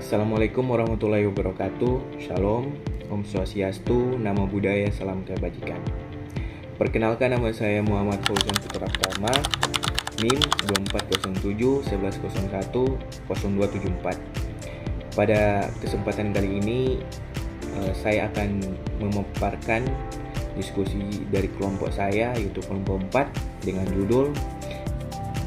Assalamualaikum warahmatullahi wabarakatuh. Shalom, Om Swastiastu, Namo Buddhaya, Salam Kebajikan. Perkenalkan, nama saya Muhammad Fauzan Putra Pratama, NIM 2407 1101 0274. Pada kesempatan kali ini saya akan memaparkan diskusi dari kelompok saya, yaitu kelompok 4, dengan judul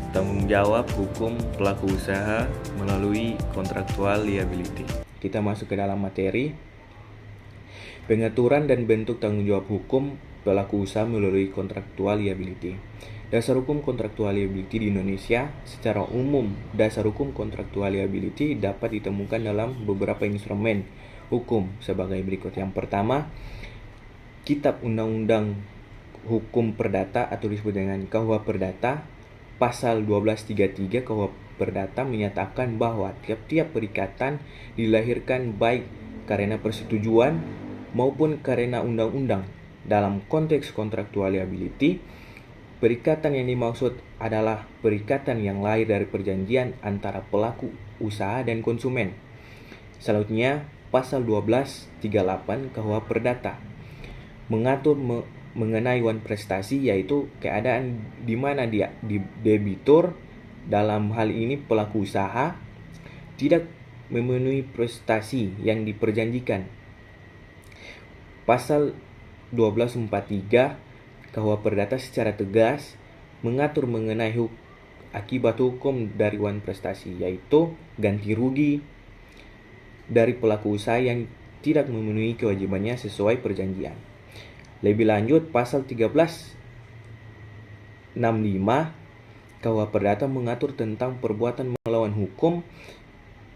Tanggung jawab hukum pelaku usaha melalui kontraktual liability. Kita masuk ke dalam materi. Pengaturan dan bentuk tanggung jawab hukum pelaku usaha melalui kontraktual liability. Dasar hukum kontraktual liability di Indonesia. Secara umum, dasar hukum kontraktual liability dapat ditemukan dalam beberapa instrumen hukum sebagai berikut. Yang pertama, Kitab Undang-Undang Hukum Perdata atau disebut dengan KUH Perdata. Pasal 1233 KUH Perdata menyatakan bahwa tiap-tiap perikatan dilahirkan baik karena persetujuan maupun karena undang-undang. Dalam konteks kontraktual liability, perikatan yang dimaksud adalah perikatan yang lahir dari perjanjian antara pelaku usaha dan konsumen. Selanjutnya, pasal 1238 KUH Perdata mengatur mengenai wan prestasi, yaitu keadaan di mana debitur, dalam hal ini pelaku usaha, tidak memenuhi prestasi yang diperjanjikan. Pasal 1243 KUH Perdata secara tegas mengatur mengenai akibat hukum dari wan prestasi, yaitu ganti rugi dari pelaku usaha yang tidak memenuhi kewajibannya sesuai perjanjian. Lebih lanjut, pasal 1365 KUH Perdata mengatur tentang perbuatan melawan hukum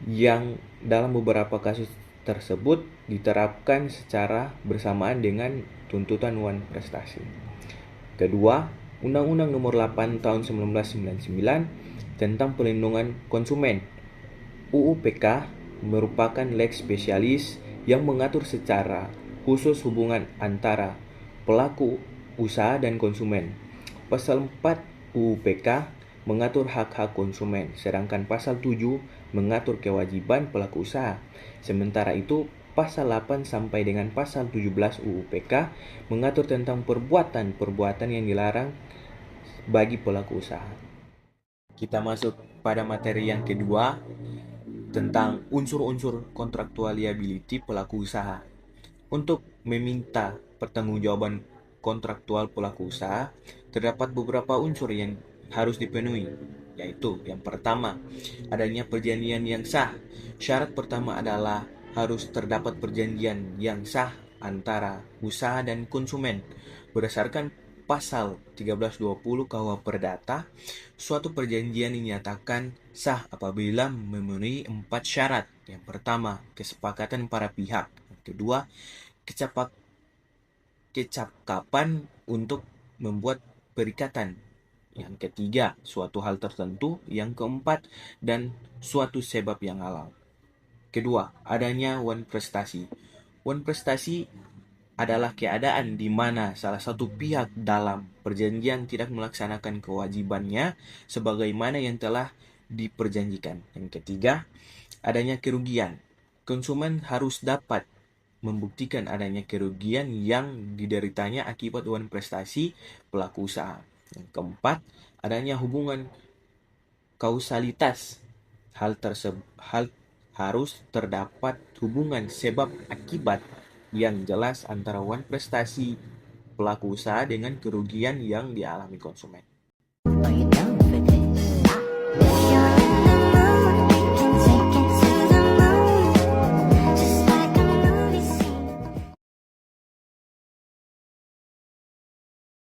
yang dalam beberapa kasus tersebut diterapkan secara bersamaan dengan tuntutan wan prestasi. Kedua, Undang-Undang Nomor 8 Tahun 1999 tentang Perlindungan Konsumen (UU-PK) merupakan lex specialis yang mengatur secara khusus hubungan antara pelaku usaha dan konsumen. Pasal 4 UU-PK mengatur hak-hak konsumen, sedangkan pasal 7 mengatur kewajiban pelaku usaha. Sementara itu, pasal 8 sampai dengan pasal 17 UU-PK mengatur tentang perbuatan-perbuatan yang dilarang bagi pelaku usaha. Kita masuk pada materi yang kedua tentang unsur-unsur kontraktual liability pelaku usaha. Untuk meminta pertanggungjawaban kontraktual pelaku usaha, terdapat beberapa unsur yang harus dipenuhi, yaitu yang pertama, adanya perjanjian yang sah. Syarat pertama adalah harus terdapat perjanjian yang sah antara usaha dan konsumen. Berdasarkan pasal 1320 KUH Perdata, suatu perjanjian dinyatakan sah apabila memenuhi 4 syarat. Yang pertama, kesepakatan para pihak. Yang kedua, kecakapan untuk membuat perikatan. Yang ketiga, suatu hal tertentu. Yang keempat, dan suatu sebab yang halal. Kedua, adanya wan prestasi. Wan prestasi adalah keadaan di mana salah satu pihak dalam perjanjian tidak melaksanakan kewajibannya sebagaimana yang telah diperjanjikan. Yang ketiga, adanya kerugian. Konsumen harus dapat membuktikan adanya kerugian yang dideritanya akibat wan prestasi pelaku usaha. Yang keempat, adanya hubungan kausalitas. Hal harus terdapat hubungan sebab akibat yang jelas antara wan prestasi pelaku usaha dengan kerugian yang dialami konsumen.